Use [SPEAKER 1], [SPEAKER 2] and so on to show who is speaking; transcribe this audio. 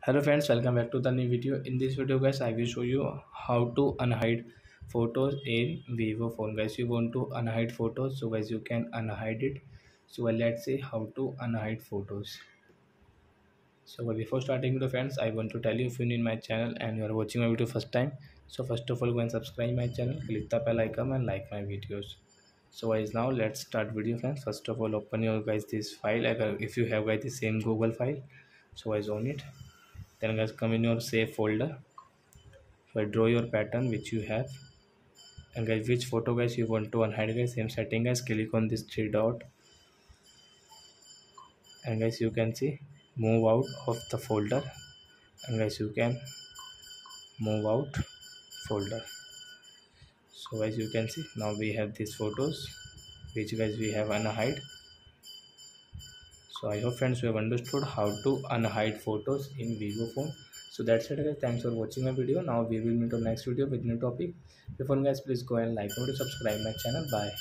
[SPEAKER 1] Hello friends, welcome back to the new video. In this video guys, I will show you how to unhide photos in Vivo phone. Guys, you want to unhide photos, so guys you can unhide it. So let's see how to unhide photos. So before starting video friends, I want to tell you, if you're new in my channel and you are watching my video first time, so first of all go and subscribe my channel, click the bell icon and like my videos. So guys, now let's start video friends. First of all, open your guys this file. If you have guys the same Google file, so guys on it. Then guys come in your save folder. So draw your pattern which you have, and guys which photo guys you want to unhide. Guys, same setting guys, click on this three dot, and guys you can see move out of the folder, and guys you can move out folder. So guys you can see now we have these photos which guys we have unhide. So I hope friends you have understood how to unhide photos in Vivo phone. So that's it guys, thanks for watching my video. Now we will meet on next video with new topic. Before guys, please go and like and subscribe my channel. Bye.